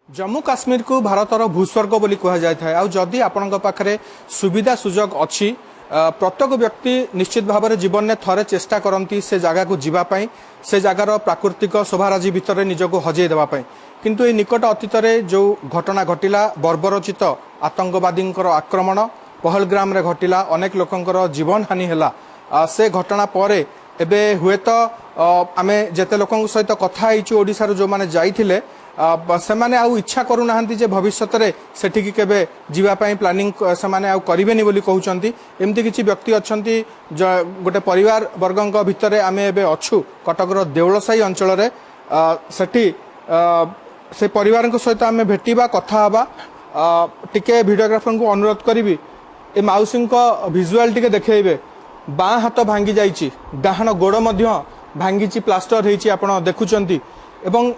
जम्मू काश्मीर को भारतर भूस्वर्ग बोली कहुए आदि आपण पाखे सुविधा सुजोग अच्छी प्रत्येक व्यक्ति निश्चित भाव में जीवन में थरे चेष्टा करती से जगह को जीवाई से जगार प्राकृतिक शोभाराजी भितर निजक हजई देवाई किंतु ये निकट अतीत जो घटना घटिला बर्बरचित आतंकवादी आक्रमण पहलग्राम रे घटिला अनेक लोकंकर जीवन हानि हैला से घटना पर एबे हुए तो आम जिते लोक सहित कथा ओडिशार जो मैंने जाइथिले से माने आउ इच्छा करूना भविष्य में सेठिकी केबे जीवापाई प्लानिंग से माने आउ करिवेनी बोली कहउचंती एमती किछि व्यक्ति अछंती गोटे परिवार वर्गंक भितरे आमे एबे अछु कटकर देउलसाई अंचल रे सेठी से परिवार सहित आमे भेटिबा कथा हबा टिके वीडियोग्राफर को अनुरोध करी ए माउसी भिजुआल टिके देखेबे बाँ हाथ भांगी जाइछि डाहाण गोड़ मध्य भांगी प्लास्टर होइछि आपण देखुचंती एवं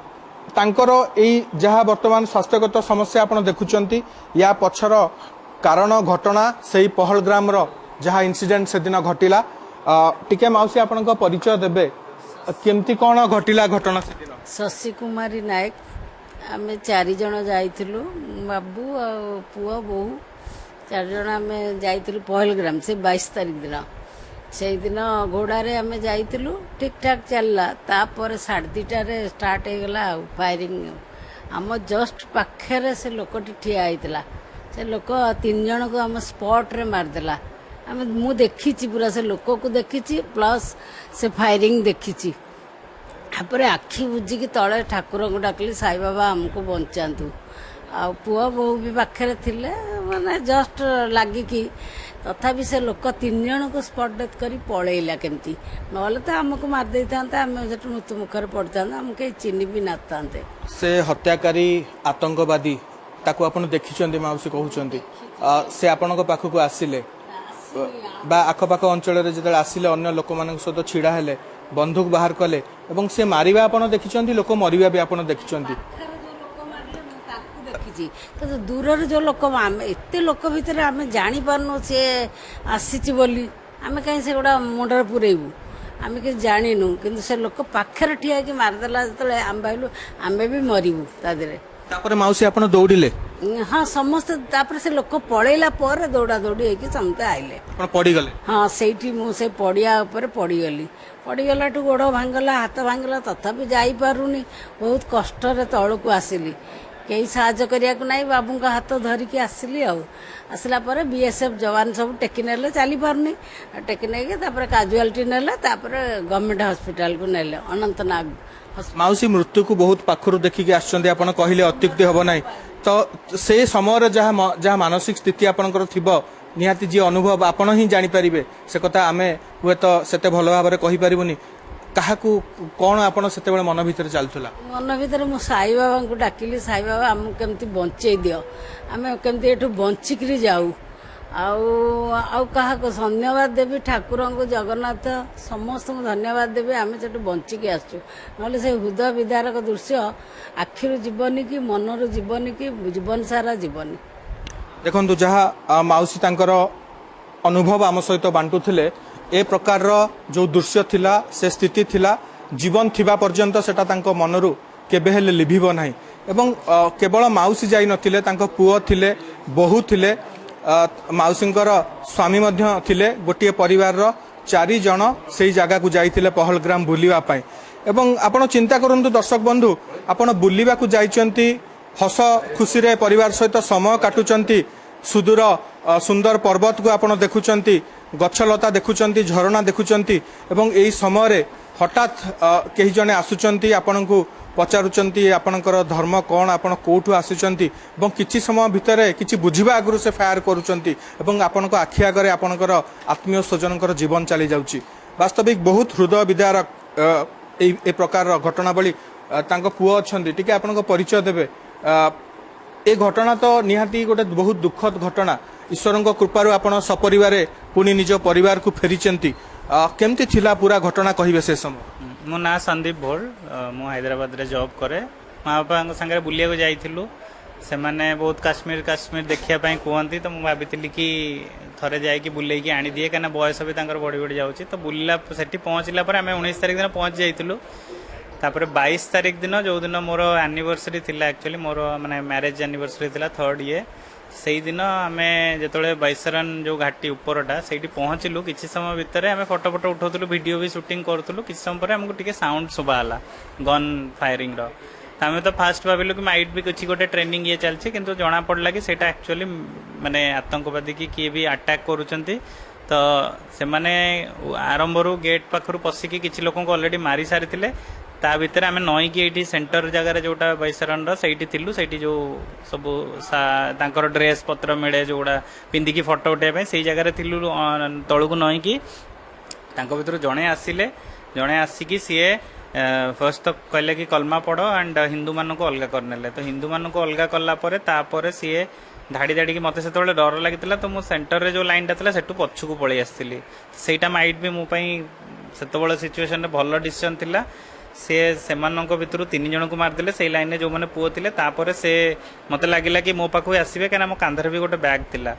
तांकर एई जहाँ वर्तमान स्वास्थ्यगत समस्या आपण देखुचंती या पछर कारण घटना से पहलग्राम जहाँ इनसीडेंट से दिन घटिला टिके माउसी आपण परिचय देबे केमती कौन घटिला घटना से दिन शशि कुमारी नायक आम 4 जन जाइथिलु बाबू आ पुआ बहु 4 जन आम जाइथिलु पहलग्राम से 22 तारीख दिन से दिन घोड़े आम जाइलु ठीक ठाक चलला तापर 2:30 स्टार्ट हो गला फायरिंग आम जस्ट पाखे से लोकटी ठिया होता से लोक 3 जन को आम स्पॉट रे मारदेला आम मु देखी पूरा से लोक को देखी प्लस से फायरिंग देखी तापर आखि बुझिकी तले ठाकुर को डाकली साई बाबा आमको बचातु आ पुआ बहु भी पाखे थिले माने जस्ट लागिकी तथापि से लोक 3 जन को स्पॉट डेथ करी पलैला केमती नहले तो आमको मारदे था आम मृत्यु मुखर पड़ता आम कहीं चिन्ह भी ना से हत्याकारी आतंकवादी ताको आपण देखिचंदी माउसी कहउचंदी से आपण पाखक आसिले बा आखपाख अंचल जो आसिले अन्य लोक मान सहित छिड़ा हेले बंदूक बाहर कले एवं से मारिबा आपण देखिचंदी लोक मरिबा भी आपण देखिचंदी तो दूर जो लोक एत लोक भितर आम जानी पारनु सी आसी बोली आम कहीं से गोटा मुंडर पुरेबू आम कि जानू कि से लोक पाखे ठिया कि मारदेला जो आम भाविलु आम भी मरबू तादे माउसी आपण दौड़िले हाँ समस्त तापर से लोक पलैला पर दौड़ा दौड़ी होगी समस्ते आइले पड़गले हाँ से मुझे पड़िया पड़गली पड़गला गोड़ भांगला हाथ भांगला तथापि जापारूनी बहुत कष्ट तौक आसिली कई साहाଯ୍ୟ କରିବାକୁ नहीं बाबू का हाथ धरिकी आसिली आसला पर बीएसएफ जवान सब टेकी नेले चली पारनी टेकी नहीं काजुआलिटी नेले गवर्नमेंट हॉस्पिटल को नेले अनंतनाग माउसी मृत्यु को बहुत पाखरु देखिकी आछंदी आपण कहले अत्युक्ति हबो नाही तो से समय जहाँ जहाँ मानसिक स्थिति आपनकर थिबो निहाती जी अनुभव आपण ही जानि परिबे से कथा आमे हुए तो सेते भलो भाबरे कहि परिबुनी काहाकू कौन आपण सेते बेले मन भीतर चलथुला मन भीतर मु साई बाबा को डाकिली साई बाबा हम केमती बंचै दियो आमे केमती एठु बंचिकरी जाऊ आउ कहा को धन्यवाद देवी ठाकुर को जगन्नाथ समस्त को धन्यवाद देवी आम से बंचिकी आसु ना से हृदय विदारक दृश्य आखिर जीवनी कि मनर जीवनी कि जीवन सारा जीवनी देखु जहाँ माउसी तांकर अनुभव आम सहित बांटुले ए प्रकार जो दृश्य थिला से स्थिति थिला जीवन थिबा पर्यंत सेटा तांको मनरु केबे हेले लिभिबो नाही एवं केवल माउसी जाई नथिले तांको पुओ थिले बहु थिले माउसींकर स्वामी मध्य थिले गोटे परिवार 4 जन से जगह को जाइथिले पहलग्राम बुलिबा पई एवं आपण चिंता करंतु दर्शक बंधु आपण बुलिबा को जाइचंती हस खुशी रे परिवार सहित समय काटुचंती सुदूर सुंदर पर्वत को आपण देखुचंती गछलता देखुचंती झरणा देखुचंती एवं एई समय रे हठात केही जने आसुचंती आपण को पचारुचंती आपणकर धर्म कौन आपण कोठु आसुचंती एवं किछि समय भितरे किछि बुझिबा आगरु से फायर करूचंती एवं आपणको आखि आगरे आपणकर आत्मीय स्वजनकर जीवन चली जाउची वास्तविक बहुत हृदय विदारक ए प्रकार घटनावली तांको पुओ अछंती टिके आपणको परिचय देबे ए घटना तो निहाती गोटे बहुत दुखद घटना ईश्वर कृपारू आपण सपरिवार पुणी निज परिवार को फेरीचंती केमती थिला पूरा घटना कहिबे से समय मो ना संदीप भोल मु हैदराबाद रे जॉब करे माँ बापा संगे बुलिया को जाइथिलु से माने बहुत काश्मीर काश्मीर देखिया पई कहंती तो मु भाबितिली कि थरे जाई कि बुलेई कि आनी दिए कना बयस भी तांकर बड़ी बड़ी जाउची तो बुल्ला सेठी पहुंचला पर हमें 19 तारिख दिन पहुंच जाइथिलु ତାପରେ 22 ତାରିଖ ଦିନ ଯୋଉଦିନ ମୋର ଆନିଭର୍ସରୀ ଥିଲା, ଆକ୍ଚୁଆଲି ମୋର ମାନେ ମ୍ୟାରେଜ ଆନିଭର୍ସରୀ ଥିଲା 3rd ଇଏ, ସେଇଦିନ ଆମେ ଯେତେବେଳେ ବୈଶରନ ଯୋଉ ଘାଟି ଉପରଟା ସେଇଠି ପହଞ୍ଚିଲୁ, କିଛି ସମୟ ଭିତରେ ଆମେ ଫଟୋ ଉଠାଉଥିଲୁ, ଭିଡ଼ିଓ ବି ସୁଟିଂ କରୁଥିଲୁ। କିଛି ସମୟ ପରେ ଆମକୁ ଟିକେ ସାଉଣ୍ଡ ଶୁଭା ହେଲା ଗନ୍ ଫାୟାରିଂର। ଆମେ ତ ଫାଷ୍ଟ ଭାବିଲୁ କି ମାଇଟ୍ ବି କିଛି ଗୋଟେ ଟ୍ରେନିଂ ଇଏ ଚାଲିଛି, କିନ୍ତୁ ଜଣା ପଡ଼ିଲା କି ସେଇଟା ଆକ୍ଚୁଆଲି ମାନେ ଆତଙ୍କବାଦୀ କି କିଏ ବି ଆଟାକ୍ କରୁଛନ୍ତି। ତ ସେମାନେ ଆରମ୍ଭରୁ ଗେଟ୍ ପାଖରୁ ପଶିକି କିଛି ଲୋକଙ୍କୁ ଅଲରେଡ଼ି ମାରି ସାରିଥିଲେ। ତା ଭିତରେ ଆମେ ନଈକି ଏଇଠି ସେଣ୍ଟର ଜାଗାରେ ଯୋଉଟା ବୈଶରଣର ସେଇଠି ଥିଲୁ, ସେଇଠି ଯୋଉ ସବୁ ତାଙ୍କର ଡ୍ରେସ୍ ପତ୍ର ମିଳେ ଯୋଉଗୁଡ଼ା ପିନ୍ଧିକି ଫଟୋ ଉଠାଇବା ପାଇଁ, ସେଇ ଜାଗାରେ ଥିଲୁ ତଳକୁ ନଈକି। ତାଙ୍କ ଭିତରୁ ଜଣେ ଆସିଲେ, ଜଣେ ଆସିକି ସିଏ ଫାର୍ଷ୍ଟ ତ କହିଲେ କି କଲମା ପଢ଼ ଆଣ୍ଡ ହିନ୍ଦୁମାନଙ୍କୁ ଅଲଗା କରିନେଲେ। ତ ହିନ୍ଦୁମାନଙ୍କୁ ଅଲଗା କଲା ପରେ ତାପରେ ସିଏ ଧାଡ଼ି ଧାଡ଼ିକି ମୋତେ ସେତେବେଳେ ଡର ଲାଗିଥିଲା, ତ ମୁଁ ସେଣ୍ଟରରେ ଯୋଉ ଲାଇନ୍ଟା ଥିଲା ସେଠୁ ପଛକୁ ପଳେଇ ଆସିଥିଲି। ସେଇଟା ମାଇଟ୍ ବି ମୋ ପାଇଁ ସେତେବେଳେ ସିଚୁଏସନରେ ଭଲ ଡିସିସନ୍ ଥିଲା। ସେମାନଙ୍କ ଭିତରୁ 3 ଜଣଙ୍କୁ ମାରିଦେଲେ, ସେଇ ଲାଇନରେ ଯୋଉମାନେ ପୁଅ ଥିଲେ। ତାପରେ ସେ ମୋତେ ଲାଗିଲା କି ମୋ ପାଖକୁ ଆସିବେ, କାହିଁକିନା ମୋ କାନ୍ଧରେ ବି ଗୋଟେ ବ୍ୟାଗ୍ ଥିଲା।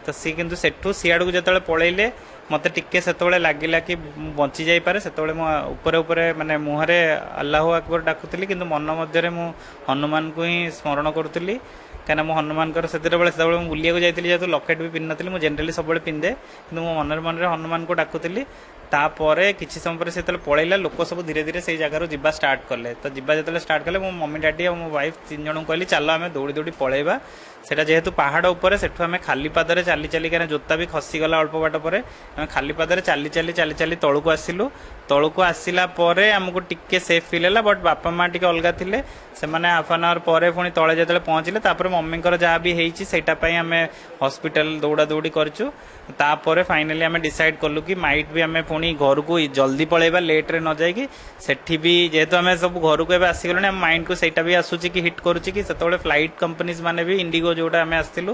ତ ସିଏ କିନ୍ତୁ ସେଠୁ ସିଆଡ଼କୁ ଯେତେବେଳେ ପଳେଇଲେ, ମୋତେ ଟିକେ ସେତେବେଳେ ଲାଗିଲା କି ମୁଁ ବଞ୍ଚି ଯାଇପାରେ। ସେତେବେଳେ ମୁଁ ଉପରେ ମାନେ ମୁହଁରେ ଆଲ୍ଲାହୁ ଆକବର ଡାକୁଥିଲି, କିନ୍ତୁ ମନ ମଧ୍ୟରେ ମୁଁ ହନୁମାନଙ୍କୁ ହିଁ ସ୍ମରଣ କରୁଥିଲି। କାହିଁକିନା ମୁଁ ହନୁମାନଙ୍କର ସେତେବେଳେ ମୁଁ ବୁଲିବାକୁ ଯାଇଥିଲି, ଯେହେତୁ ଲକେଟ୍ ବି ପିନ୍ଧିନଥିଲି, ମୁଁ ଜେନେରାଲି ସବୁବେଳେ ପିନ୍ଧେ, କିନ୍ତୁ ମୁଁ ମନରେ ହନୁମାନଙ୍କୁ ଡାକୁଥିଲି। ତାପରେ କିଛି ସମୟ ପରେ ସେ ଯେତେବେଳେ ପଳେଇଲା, ଲୋକ ସବୁ ଧୀରେ ଧୀରେ ସେଇ ଜାଗାରୁ ଯିବା ଷ୍ଟାର୍ଟ କଲେ। ତ ଯିବା ଯେତେବେଳେ ଷ୍ଟାର୍ଟ କଲେ, ମୋ ମମି ଡାଡି ଆଉ ମୋ ୱାଇଫ୍ 3 ଜଣଙ୍କୁ କହିଲି ଚାଲ ଆମେ ଦୌଡ଼ି ଦୌଡ଼ି ପଳେଇବା। ସେଟା ଯେହେତୁ ପାହାଡ଼ ଉପରେ, ସେଠୁ ଆମେ ଖାଲି ପାଦରେ ଚାଲି କାହିଁକିନା ଜୋତା ବି ଖସିଗଲା ଅଳ୍ପ ବାଟ ପରେ, ଆମେ ଖାଲି ପାଦରେ ଚାଲି ତଳକୁ ଆସିଲୁ। ତଳକୁ ଆସିଲା ପରେ ଆମକୁ ଟିକେ ସେଫ୍ ଫିଲ୍ ହେଲା, ବଟ୍ ବାପା ମା ଟିକେ ଅଲଗା ଥିଲେ। ସେମାନେ ହାଫ୍ ଆନ୍ ଆୱାର ପରେ ପୁଣି ତଳେ ଯେତେବେଳେ ପହଞ୍ଚିଲେ, ତାପରେ ମମିଙ୍କର ଯାହା ବି ହେଇଛି ସେଇଟା ପାଇଁ ଆମେ ହସ୍ପିଟାଲ ଦୌଡ଼ା ଦୌଡ଼ି କରିଛୁ। ତାପରେ ଫାଇନାଲି ଆମେ ଡିସାଇଡ୍ କଲୁ କି ମାଇଟ୍ ବି ଆମେ ପୁଣି ଘରକୁ ଜଲ୍ଦି ପଳେଇବା, ଲେଟ୍ରେ ନ ଯାଇକି। ସେଠି ବି ଯେହେତୁ ଆମେ ସବୁ ଘରକୁ ଏବେ ଆସିଗଲୁଣି, ଆମ ମାଇଣ୍ଡକୁ ସେଇଟା ବି ଆସୁଛି କି ହିଟ୍ କରୁଛି କି ସେତେବେଳେ ଫ୍ଲାଇଟ୍ କମ୍ପାନିଜ୍ ମାନେ ବି ଇଣ୍ଡିଗୋ ଯୋଉଟା ଆମେ ଆସିଥିଲୁ,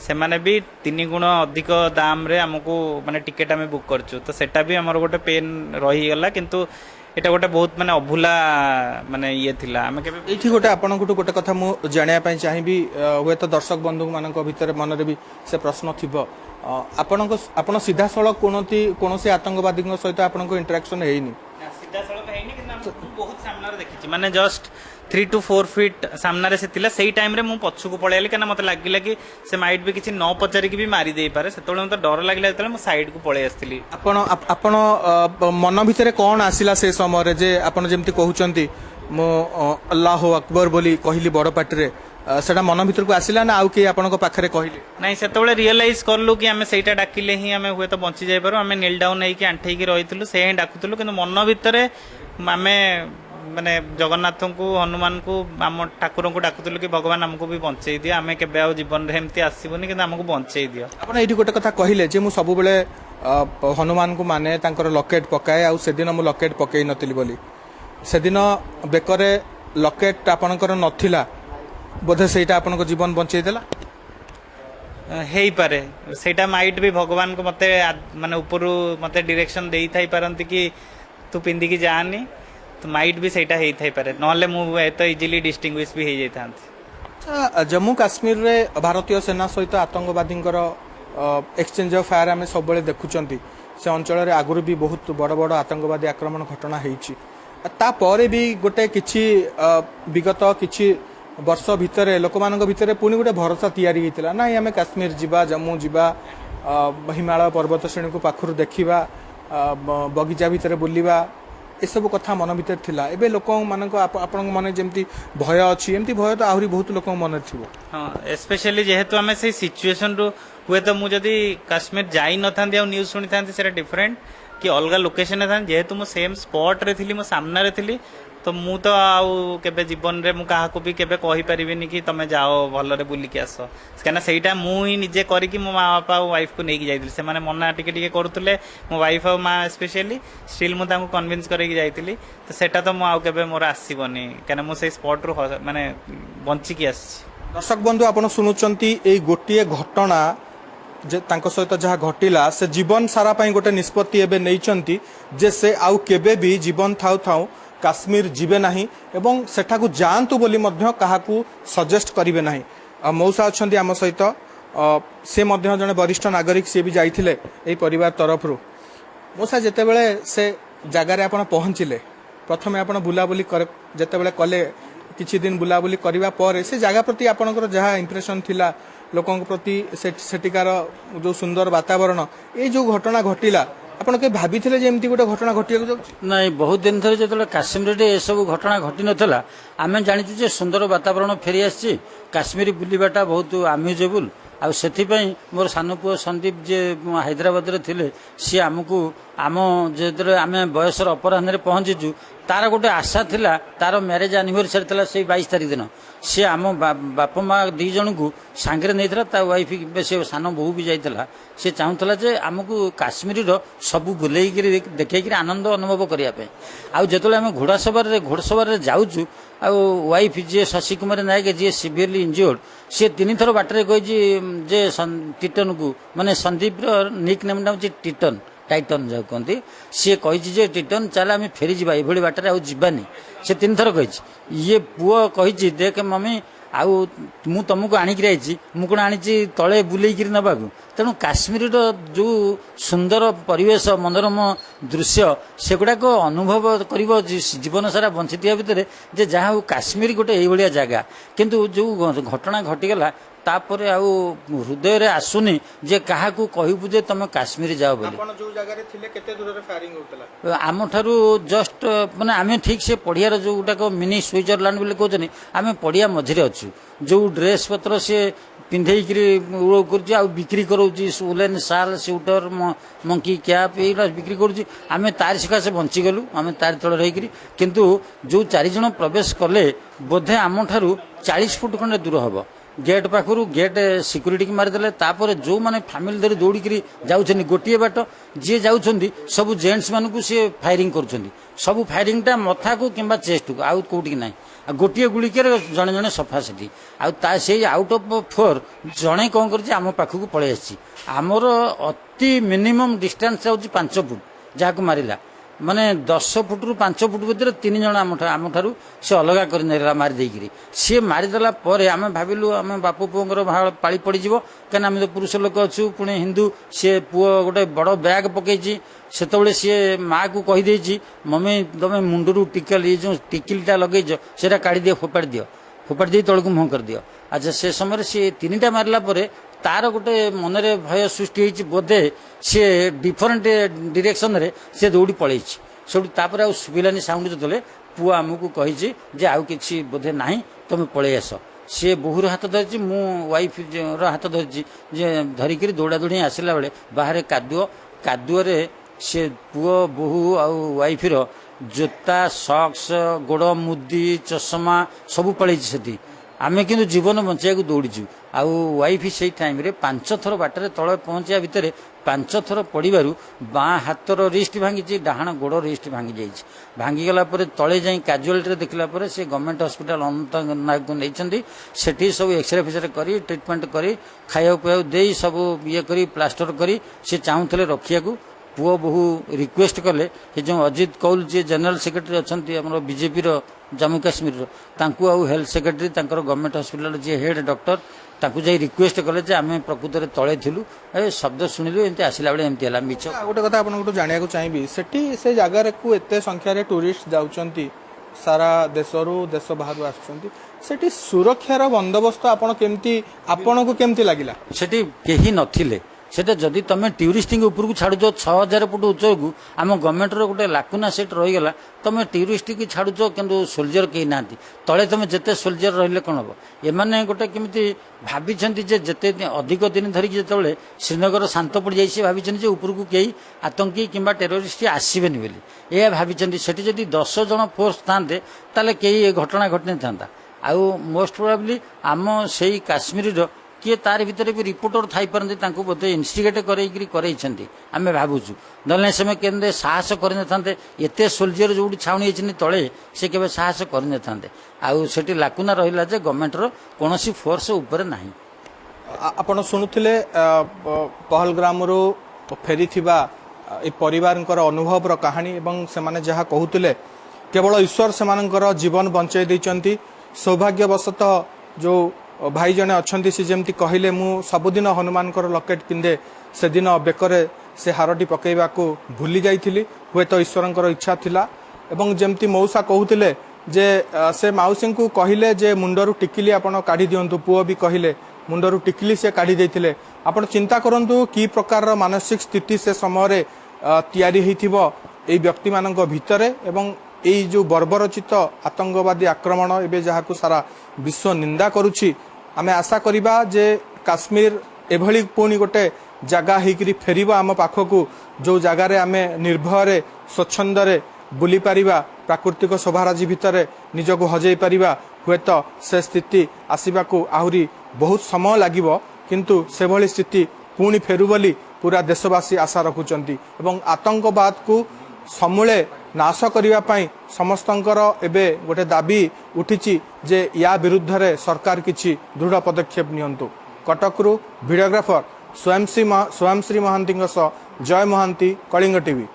ସେମାନେ ବି 3 ଗୁଣ ଅଧିକ ଦାମରେ ଆମକୁ ମାନେ ଟିକେଟ୍ ଆମେ ବୁକ୍ କରିଛୁ। ତ ସେଟା ବି ଆମର ଗୋଟେ ପେନ୍ ରହିଗଲା, କିନ୍ତୁ এটা ଗୋଟେ ବହୁତ ମାନେ ଅଭୁଲା ମାନେ ଇଏ ଥିଲା। ଆମେ କେବେ ଏଇଠି ଗୋଟେ ଆପଣଙ୍କଠୁ ଗୋଟେ କଥା ମୁଁ ଜାଣିବା ପାଇଁ ଚାହିଁବି, ହୁଏତ ଦର୍ଶକ ବନ୍ଧୁମାନଙ୍କ ଭିତରେ ମନରେ ବି ସେ ପ୍ରଶ୍ନ ଥିବ, ଆପଣ ସିଧାସଳଖ କୌଣସି ଆତଙ୍କବାଦୀଙ୍କ ସହିତ ଆପଣଙ୍କ ଇଣ୍ଟରାକ୍ସନ ହେଇନି? ସିଧାସଳଖ ହେଇନି, କିନ୍ତୁ ଆମେ ବହୁତ ସାମ୍ନାରେ ଦେଖିଛି, ମାନେ ଜଷ୍ଟ 3 to 4 feet ସାମ୍ନାରେ ସେ ଥିଲା। ସେଇ ଟାଇମରେ ମୁଁ ପଛକୁ ପଳେଇଲି, କାହିଁକିନା ମୋତେ ଲାଗିଲା କି ସେ ମାଇଟ୍ ବି କିଛି ନ ପଚାରିକି ବି ମାରି ଦେଇପାରେ। ସେତେବେଳେ ମୋତେ ଡର ଲାଗିଲା, ଯେତେବେଳେ ମୁଁ ସାଇଡକୁ ପଳେଇ ଆସିଥିଲି। ଆପଣ ମନ ଭିତରେ କ'ଣ ଆସିଲା ସେ ସମୟରେ, ଯେ ଆପଣ ଯେମିତି କହୁଛନ୍ତି ମୁଁ ଆଲ୍ଲାହୁ ଆକବର ବୋଲି କହିଲି ବଡ଼ ପାଟିରେ, ସେଟା ମନ ଭିତରକୁ ଆସିଲା ନା ଆଉ କିଏ ଆପଣଙ୍କ ପାଖରେ କହିଲେ? ନାଇଁ, ସେତେବେଳେ ରିଅଲାଇଜ କଲୁ କି ଆମେ ସେଇଟା ଡାକିଲେ ହିଁ ଆମେ ହୁଏତ ବଞ୍ଚି ଯାଇପାରୁ। ଆମେ ନିଲ୍ ଡାଉନ୍ ହେଇକି ଆଣ୍ଠେଇକି ରହିଥିଲୁ, ସେ ହିଁ ଡାକୁଥିଲୁ, କିନ୍ତୁ ମନ ଭିତରେ ଆମେ ମାନେ ଜଗନ୍ନାଥଙ୍କୁ, ହନୁମାନଙ୍କୁ, ଆମ ଠାକୁରଙ୍କୁ ଡାକୁଥିଲୁ କି ଭଗବାନ ଆମକୁ ବି ବଞ୍ଚେଇ ଦିଅ, ଆମେ କେବେ ଆଉ ଜୀବନରେ ଏମିତି ଆସିବୁନି, କିନ୍ତୁ ଆମକୁ ବଞ୍ଚେଇ ଦିଅ। ଆପଣ ଏଇଠି ଗୋଟେ କଥା କହିଲେ ଯେ ମୁଁ ସବୁବେଳେ ହନୁମାନଙ୍କୁ ମାନେ, ତାଙ୍କର ଲକେଟ୍ ପକାଏ, ଆଉ ସେଦିନ ମୁଁ ଲକେଟ୍ ପକେଇ ନଥିଲି ବୋଲି। ସେଦିନ ବେକରେ ଲକେଟ୍ ଆପଣଙ୍କର ନଥିଲା, ବୋଧେ ସେଇଟା ଆପଣଙ୍କ ଜୀବନ ବଞ୍ଚେଇ ଦେଲା? ହେଇପାରେ, ସେଇଟା ମାଇଟ୍ ବି ଭଗବାନଙ୍କୁ ମତେ ମାନେ ଉପରୁ ମତେ ଡିରେକ୍ସନ ଦେଇଥାଇ ପାରନ୍ତି କି ତୁ ପିନ୍ଧିକି ଯାଆନି, ତ ମାଇଟ୍ ବି ସେଇଟା ହେଇଥାଇପାରେ, ନହେଲେ ମୁଁ ଏତ ଇଜିଲି ଡିଷ୍ଟିଂଗୁଇଶ ବି ହେଇଯାଇଥାନ୍ତି। ଜମ୍ମୁ କାଶ୍ମୀରରେ ଭାରତୀୟ ସେନା ସହିତ ଆତଙ୍କବାଦୀଙ୍କର ଏକ୍ସଚେଞ୍ଜ ଅଫ୍ ଫାୟାର ଆମେ ସବୁବେଳେ ଦେଖୁଛନ୍ତି। ସେ ଅଞ୍ଚଳରେ ଆଗରୁ ବି ବହୁତ ବଡ଼ ବଡ଼ ଆତଙ୍କବାଦୀ ଆକ୍ରମଣ ଘଟଣା ହେଇଛି। ତାପରେ ବି ଗୋଟେ କିଛି ବିଗତ କିଛି ବର୍ଷ ଭିତରେ ଲୋକମାନଙ୍କ ଭିତରେ ପୁଣି ଗୋଟେ ଭରସା ତିଆରି ହେଇଥିଲା, ନାଇଁ ଆମେ କାଶ୍ମୀର ଯିବା, ଜମ୍ମୁ ଯିବା, ହିମାଳୟ ପର୍ବତ ଶ୍ରେଣୀକୁ ପାଖରୁ ଦେଖିବା, ବଗିଚା ଭିତରେ ବୁଲିବା, ଏସବୁ କଥା ମନ ଭିତରେ ଥିଲା। ଏବେ ଲୋକମାନଙ୍କ ଆପଣଙ୍କ ମନେ ଯେମିତି ଭୟ ଅଛି, ଏମିତି ଭୟ ତ ଆହୁରି ବହୁତ ଲୋକଙ୍କ ମନରେ ଥିବ। ହଁ, ଏସ୍ପେଶାଲି ଯେହେତୁ ଆମେ ସେଇ ସିଚୁଏସନରୁ, ହୁଏତ ମୁଁ ଯଦି କାଶ୍ମୀର ଯାଇନଥାନ୍ତି ଆଉ ନ୍ୟୁଜ୍ ଶୁଣିଥାନ୍ତି ସେଟା ଡିଫରେଣ୍ଟ, କି ଅଲଗା ଲୋକେସନରେ ଥାନ୍ତି, ଯେହେତୁ ମୁଁ ସେମ୍ ସ୍ପଟରେ ଥିଲି, ମୋ ସାମ୍ନାରେ ଥିଲି, ତ ମୁଁ ତ ଆଉ କେବେ ଜୀବନରେ ମୁଁ କାହାକୁ ବି କେବେ କହିପାରିବିନି କି ତମେ ଯାଅ ଭଲରେ ବୁଲିକି ଆସ, କାହିଁକିନା ସେଇଟା ମୁଁ ହିଁ ନିଜେ କରିକି ମୋ ମା ବାପା ଆଉ ୱାଇଫ୍କୁ ନେଇକି ଯାଇଥିଲି। ସେମାନେ ମନା ଟିକେ ଟିକେ କରୁଥିଲେ, ମୋ ୱାଇଫ୍ ଆଉ ମା ସ୍ପେଶିଆଲି, ଷ୍ଟିଲ୍ ମୁଁ ତାଙ୍କୁ କନଭିନ୍ସ କରିକି ଯାଇଥିଲି। ତ ସେଟା ତ ମୁଁ ଆଉ କେବେ ମୋର ଆସିବନି, କାହିଁକିନା ମୁଁ ସେଇ ସ୍ପଟରୁ ମାନେ ବଞ୍ଚିକି ଆସିଛି। ଦର୍ଶକ ବନ୍ଧୁ, ଆପଣ ଶୁଣୁଛନ୍ତି ଏଇ ଗୋଟିଏ ଘଟଣା ଯେ ତାଙ୍କ ସହିତ ଯାହା ଘଟିଲା, ସେ ଜୀବନ ସାରା ପାଇଁ ଗୋଟେ ନିଷ୍ପତ୍ତି ଏବେ ନେଇଛନ୍ତି ଯେ ସେ ଆଉ କେବେ ବି ଜୀବନ ଥାଉ ଥାଉ କାଶ୍ମୀର ଯିବେ ନାହିଁ ଏବଂ ସେଠାକୁ ଯାଆନ୍ତୁ ବୋଲି ମଧ୍ୟ କାହାକୁ ସଜେଷ୍ଟ କରିବେ ନାହିଁ। ମଉସା ଅଛନ୍ତି ଆମ ସହିତ, ସେ ମଧ୍ୟ ଜଣେ ବରିଷ୍ଠ ନାଗରିକ, ସିଏ ବି ଯାଇଥିଲେ ଏଇ ପରିବାର ତରଫରୁ। ମଉସା, ଯେତେବେଳେ ସେ ଜାଗାରେ ଆପଣ ପହଞ୍ଚିଲେ, प्रथमे आपण बुलाबुली जेतेबेले कले किछि दिन बुलाबुली करबा पर से जगह प्रति आपनकर जहाँ इंप्रेशन थिला लोकन प्रति सेटिकार जो सुंदर वातावरण ये जो घटना घटिला आपण के भाभी थिले जे एमती गोटे घटना घटिया जाउछि नहीं बहुत दिन थरे जो काश्मीर ए सब घटना घटी नाला आम जाचु जे सुंदर वातावरण फेरी आसी काश्मीर बुलवाटा बहुत आम्यूजेबल आ से मोर सान पुओ संदीप जे हैदराबाद रे थिले सी आमको आम जो आम बयसर अपराह पहुंचीचु तार गोटे आशा थिला तार मैरेज एनिवर्सरी थिला से 22 तारीख दिन सी आम बाप माँ दी जन को सांगे नहीं ता वाइफ से सान बहु भी जाइला सी चाहूला जे आमको काश्मीर सब बुले देखे आनंद अनुभव करने आउ आम घोड़सवार जाऊँ आ वाइफ जी शशि कुमार नायक जी सिवियरली इंजुर्ड सी 3 थर बाटर कही जे टिटन को माने संदीप निक नेम हूँ टिटन टाइटन जो कहते सी कही टिटन चल आम फेरी जा ये बाटर आनी से 3 थर कही ये पुओ कही देख मम्मी आउ मु तुमको आणिक मु कौन आनी तले बुलेकिरी नबाकू तेणु काश्मीर जो सुंदर परिवेश मनोरम दृश्य सेगुड़ाक अनुभव कर जीवन सारा बंची भितर जे जहाँ हूँ काश्मीर गोटे ये जगह किंतु जो घटना घटीगला तापर आउ हृदय रे आसुनी जे कहा कहबू जे तुम काश्मीर जाओ बोली आपण जो जगह रे थिले केते दूर रे फायरिंग होतला आम ठारू जस्ट माने आम ठीक से पड़ियार जो गुटाक मिनी स्विट्जरलैंड बोली कहते आम पड़िया मझे अच्छु जो ड्रेस पत्र सी पिंधेकरी कर बिक्री करोची उलेन साल स्वेटर मंकी कैप ये बिक्री करुच्ची आम तार सकाशे बंचीगलु आम तार तल रही किंतु जो 4 जन प्रवेश कले बोधे आम ठारू 40 फुट खंडे दूर हम गेट पाखु गेट सिक्यूरीटी की मारिदे तापर जो मैंने फैमिली धरी दौड़ी जाऊँ गोटे बाट जी जाऊँच सब जेंट्स मान को सी फायरिंग कर सब फायरिंगटा मथा को किंबा चेस्ट को आउ कौटी ना गोटे गुड़िकर जड़े जड़े सफा से आउट ऑफ 4 जड़े कौन कर आम पाखक पलि आमर अति मिनिमम डिस्टेंस जाऊँगी 5 फुट जहाँ मारिला माने 10 फुट रु 5 फुट भीतर 3 जन आम ठारू से अलग कर मारिदेकरी सी मारिदेला आम भाविलु आम बाप पुओर पाली पड़ज कहीं आम तो पुरुष लोक अच्छु पुणी हिंदू सी पुओ गोटे बड़ बैग पकई से सी माँ को कहीदे मम्मी तुम मुंडरू टिकल ये जो टिकिलटा लगे से काढ़ी दियो फोपाड़ी दी तौक मुह कर दियो अच्छा से समय सी 3टा मारला तार गोटे मनरे भय सृष्टि बोधे सी डिफरेंट डिरेक्शन रे से दौड़ी पलि सब शुभिलानी साउंड जो पुओ आमको कही जे आउ कि बोधे ना तुम पलि आस सी बोहूर हाथ धरी मु वाइफ हाथ धरी धरिकी दौड़ा दौड़ी आसला बेले बाहर कादुअ सी पुओ बोहू आ वाइफ जोता सॉक्स गोड़ मुदी चषमा सब पलि से आमे किंतु जीवन बचाइक दौड़ीचु आउ वाइफ से टाइम रे 5 थर बाटर तले पहुंचा भितर 5 थर पड़ू बाँ हाथर रिस्ट भांगी डाहाण गोड़ रिस्ट भांगी भांगीगला तले जा काजुआलिटी देखला से गवर्नमेंट हॉस्पिटल अनंत नायक को नहीं सेठी सब एक्सरे फेक्सरे कर ट्रिटमेंट कर खाया पिया दे सब ये कर प्लास्टर कर से चाहूले रखिया पुओ बहु रिक्वेस्ट कले ये जो अजित कौल जी जनरल सेक्रेटरी अच्छा बीजेपी जम्मू काश्मीर तांकु आउ हेल्थ सेक्रेटरी गवर्नमेंट हॉस्पिटल जी हेड डॉक्टर तांकु जाई रिक्वेस्ट कले जे आमे प्रकृत रे तळे थिलु ए शब्द सुनिलु एंती आसिला बेले एंती हला मिछ गोटे कथा आपन जानिया को चाहिबी सेठी से जगह को एते संख्या रे टूरिस्ट जाउचंती सारा देशरू देश बाहर आसुचंती सेठी सुरक्षार बंदोबस्त आपन केमती आपन को केमती लागिला सेठी केही नथिले सेटा जदि तुम टूरिस्ट ऊपर को छाड़ 6000 फुट उच्च को आम गवर्नमेंट गोटे लाकुना सेट रहीगला तुम टूरिस्ट की छाड़ कि सोल्जर कहीं ना तले तुम जिते सोल्जर रही कौन हम एमाने गोटे केमी भावी जिते अधिक दिन धरिकी जो श्रीनगर शांत पड़ जाए भाई ऊपर को कई आतंकी किंबा टेरोरिस्ट आसबेनि बोली यह भावी से जदि 10 जन फोर्स था कई घटना घटना था आउ मोस्ट प्रोबेबली आम से काश्मीर किए तार भितर भी रिपोर्टर थी पारती बोधे इन्स्टिगेट करते आम भावुँ ना से केन्द्र साहस करते एत सोल्जर जो छाउनी तले से केवल साहस करते आउ से लाकुना रहा जे गवर्नमेंटर कौन फोर्स उपर ना आपण शुणुले पहलग्राम फेरी परिवार अनुभव कहानी एवं से जहाँ कहते केवल ईश्वर से जीवन बंचाई देती सौभाग्यवशतः जो भाई जने अच्छी सी जमी कहले मु सबुदिन हनुमान लकेट पिंधे से दिन बेकरे से हारटी पकेवा को भूली जाइथिली हुए तो ईश्वर इच्छा थिला ଏବଂ ଯେମିତି ମଉସା କହୁଥିଲେ ଯେ ସେ ମାଉସୀଙ୍କୁ କହିଲେ ଯେ ମୁଣ୍ଡରୁ ଟିକିଲି ଆପଣ କାଢି ଦିଅନ୍ତୁ, ପୁଅ ବି କହିଲେ ମୁଣ୍ଡରୁ ଟିକିଲି ସେ କାଢି ଦେଇଥିଲେ। ଆପଣ ଚିନ୍ତା କରନ୍ତୁ କି ପ୍ରକାରର ମାନସିକ ସ୍ଥିତି ସେ ସମୟରେ ତିଆରି ହେଇଥିବ এই ବ୍ୟକ୍ତିମାନଙ୍କ ଭିତରେ ଏବଂ এই ଯେଉଁ ବର୍ବରଚିତ ଆତଙ୍କବାଦୀ ଆକ୍ରମଣ ଏବେ ଯାହାକୁ ସାରା ବିଶ୍ୱ ନିନ୍ଦା କରୁଛି। ଆମେ ଆଶା କରିବା ଯେ କାଶ୍ମୀର ଏଭଳି ପୁଣି ଗୋଟେ ଜାଗା ହେଇକରି ଫେରିବ ଆମ ପାଖକୁ, ଯେଉଁ ଜାଗାରେ ଆମେ ନିର୍ଭୟରେ ସ୍ୱଚ୍ଛନ୍ଦରେ ବୁଲି ପାରିବା, ପ୍ରାକୃତିକ ଶୋଭାରାଜି ଭିତରେ ନିଜକୁ ହଜେଇ ପାରିବା। ହୁଏତ ସେ ସ୍ଥିତି ଆସିବାକୁ ଆହୁରି ବହୁତ ସମୟ ଲାଗିବ, କିନ୍ତୁ ସେଭଳି ସ୍ଥିତି ପୁଣି ଫେରୁ ବୋଲି ପୁରା ଦେଶବାସୀ ଆଶା ରଖୁଛନ୍ତି ଏବଂ ଆତଙ୍କବାଦକୁ ସମୂଳେ ନାଶ କରିବା ପାଇଁ ସମସ୍ତଙ୍କର ଏବେ ଗୋଟେ ଦାବି ଉଠିଛି ଯେ ୟା ବିରୁଦ୍ଧରେ ସରକାର କିଛି ଦୃଢ଼ ପଦକ୍ଷେପ ନିଅନ୍ତୁ। କଟକରୁ ଭିଡ଼ିଓଗ୍ରାଫର ସ୍ୱୟଂଶ୍ରୀ ମହାନ୍ତିଙ୍କ ସହ ଜୟ ମହାନ୍ତି, କଳିଙ୍ଗ ଟିଭି।